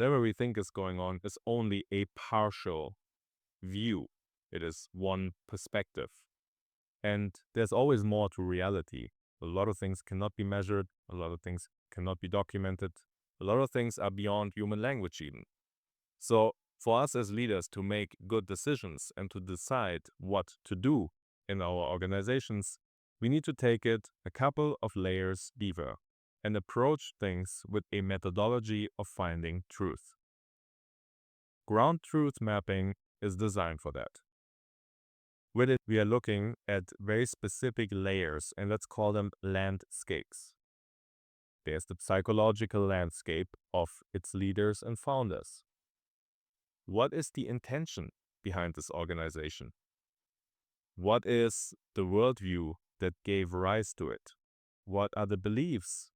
whatever we think is going on is only a partial view. It is one perspective. And there's always more to reality. A lot of things cannot be measured. A lot of things cannot be documented. A lot of things are beyond human language even. So for us as leaders to make good decisions and to decide what to do in our organizations, we need to take it a couple of layers deeper and approach things with a methodology of finding truth. Ground truth mapping is designed for that. With it, we are looking at very specific layers, and let's call them landscapes. There's the psychological landscape of its leaders and founders. What is the intention behind this organization? What is the worldview that gave rise to it? What are the beliefs?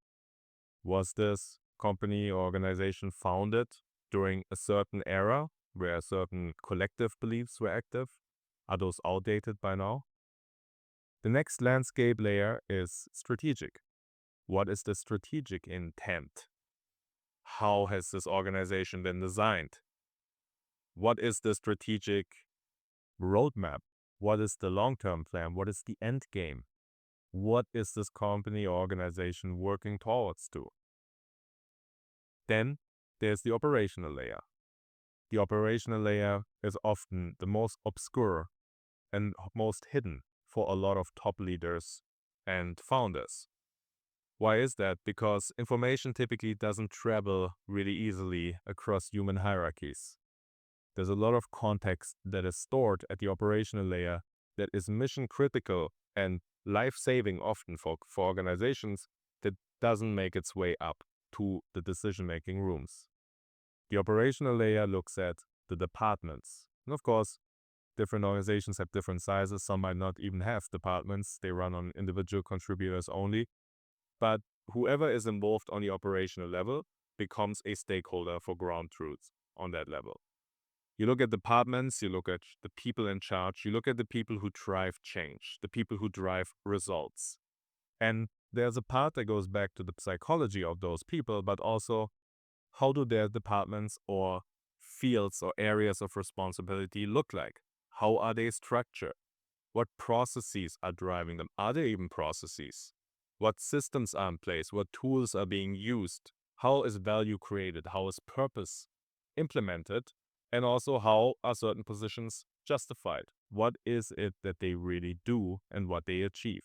Was this company or organization founded during a certain era where certain collective beliefs were active? Are those outdated by now? The next landscape layer is strategic. What is the strategic intent? How has this organization been designed? What is the strategic roadmap? What is the long-term plan? What is the end game? What is this company or organization working towards to? Then there's the operational layer. The operational layer is often the most obscure and most hidden for a lot of top leaders and founders. Why is that? Because information typically doesn't travel really easily across human hierarchies. There's a lot of context that is stored at the operational layer that is mission critical and life-saving often for organizations that doesn't make its way up to the decision-making rooms. The operational layer looks at the departments. And of course, different organizations have different sizes. Some might not even have departments. They run on individual contributors only. But whoever is involved on the operational level becomes a stakeholder for ground truth on that level. You look at departments, you look at the people in charge, you look at the people who drive change, the people who drive results. And there's a part that goes back to the psychology of those people, but also how do their departments or fields or areas of responsibility look like? How are they structured? What processes are driving them? Are there even processes? What systems are in place? What tools are being used? How is value created? How is purpose implemented? And also, how are certain positions justified? What is it that they really do and what they achieve?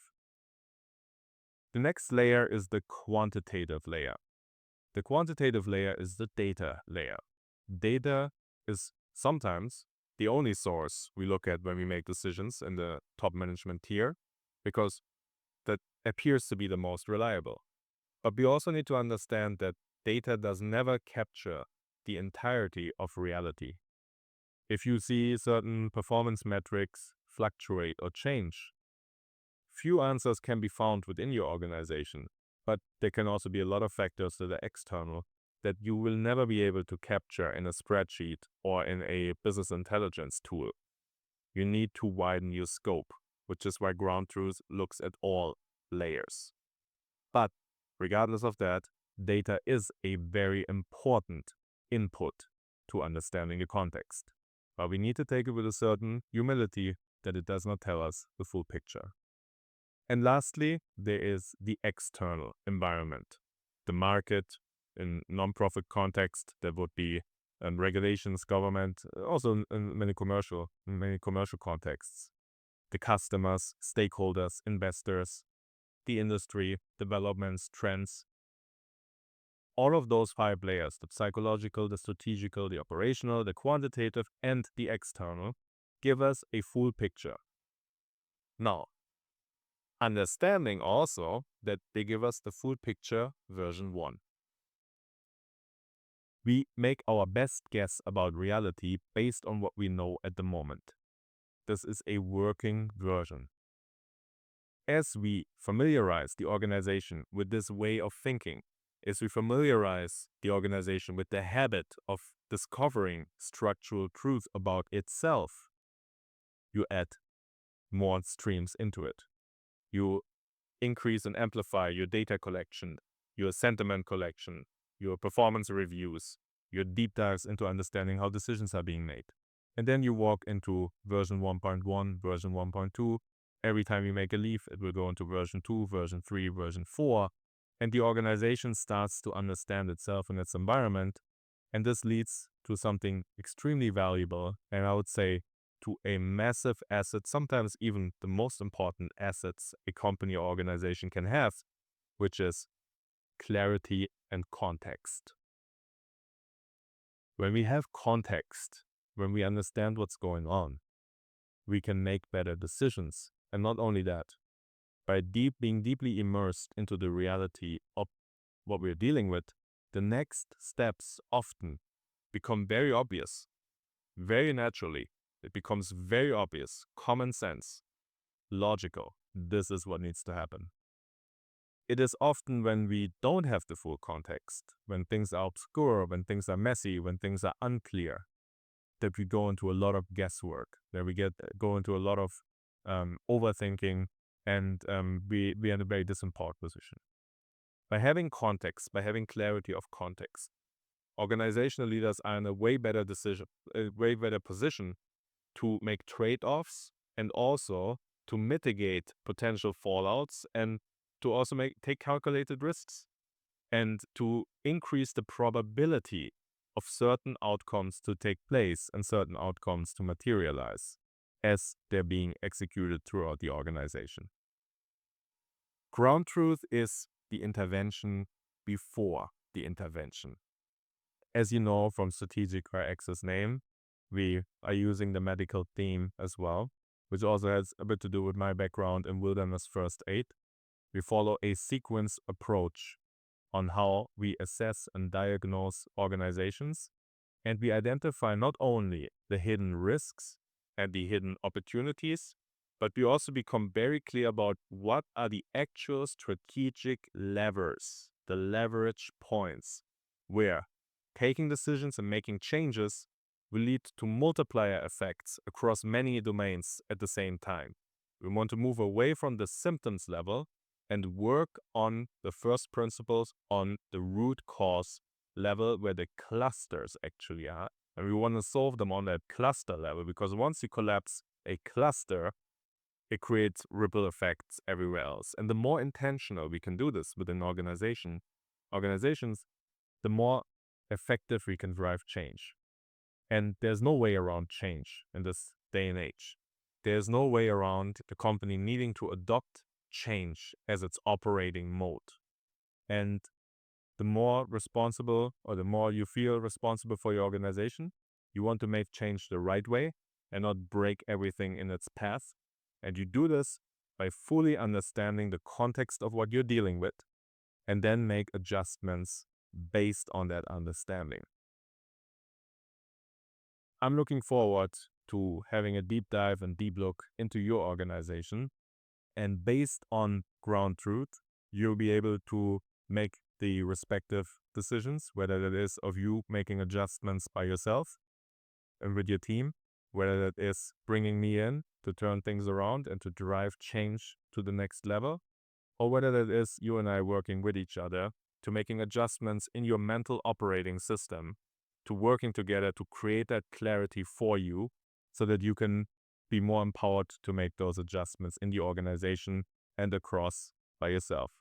The next layer is the quantitative layer. The quantitative layer is the data layer. Data is sometimes the only source we look at when we make decisions in the top management tier, because that appears to be the most reliable. But we also need to understand that data does never capture the entirety of reality. If you see certain performance metrics fluctuate or change, few answers can be found within your organization, but there can also be a lot of factors that are external that you will never be able to capture in a spreadsheet or in a business intelligence tool. You need to widen your scope, which is why ground truth looks at all layers. But regardless of that, data is a very important input to understanding the context. But we need to take it with a certain humility that it does not tell us the full picture. And lastly, there is the external environment, the market. In non-profit context, there would be regulations, government, also in many commercial contexts. The customers, stakeholders, investors, the industry, developments, trends. All of those 5 layers, the psychological, the strategical, the operational, the quantitative, and the external, give us a full picture. Now, understanding also that they give us the full picture version 1. We make our best guess about reality based on what we know at the moment. This is a working version. As we familiarize the organization with this way of thinking, as we familiarize the organization with the habit of discovering structural truth about itself, you add more streams into it. You increase and amplify your data collection, your sentiment collection, your performance reviews, your deep dives into understanding how decisions are being made. And then you walk into version 1.1, version 1.2. Every time you make a leaf, it will go into version 2, version 3, version 4. And the organization starts to understand itself and its environment. And this leads to something extremely valuable, and I would say to a massive asset, sometimes even the most important assets a company or organization can have, which is clarity and context. When we have context, when we understand what's going on, we can make better decisions. And not only that, by being deeply immersed into the reality of what we're dealing with, the next steps often become very obvious, very naturally. It becomes very obvious, common sense, logical. This is what needs to happen. It is often when we don't have the full context, when things are obscure, when things are messy, when things are unclear, that we go into a lot of guesswork, that we go into a lot of overthinking, and we're in a very disempowered position. By having context, by having clarity of context, organizational leaders are in a way better position to make trade-offs and also to mitigate potential fallouts and to also take calculated risks and to increase the probability of certain outcomes to take place and certain outcomes to materialize as they're being executed throughout the organization. Ground truth is the intervention before the intervention. As you know from Strategic Access name, we are using the medical theme as well, which also has a bit to do with my background in wilderness first aid. We follow a sequence approach on how we assess and diagnose organizations, and we identify not only the hidden risks and the hidden opportunities, but we also become very clear about what are the actual strategic levers, the leverage points, where taking decisions and making changes will lead to multiplier effects across many domains at the same time. We want to move away from the symptoms level and work on the first principles on the root cause level where the clusters actually are. And we want to solve them on that cluster level, because once you collapse a cluster, it creates ripple effects everywhere else. And the more intentional we can do this within organizations, the more effective we can drive change. And there's no way around change in this day and age. There's no way around the company needing to adopt change as its operating mode. And the more responsible, or the more you feel responsible for your organization, you want to make change the right way and not break everything in its path. And you do this by fully understanding the context of what you're dealing with, and then make adjustments based on that understanding. I'm looking forward to having a deep dive and deep look into your organization. And based on ground truth, you'll be able to make the respective decisions, whether that is of you making adjustments by yourself and with your team, whether that is bringing me in to turn things around and to drive change to the next level, or whether that is you and I working with each other to making adjustments in your mental operating system, to working together to create that clarity for you so that you can be more empowered to make those adjustments in the organization and across by yourself.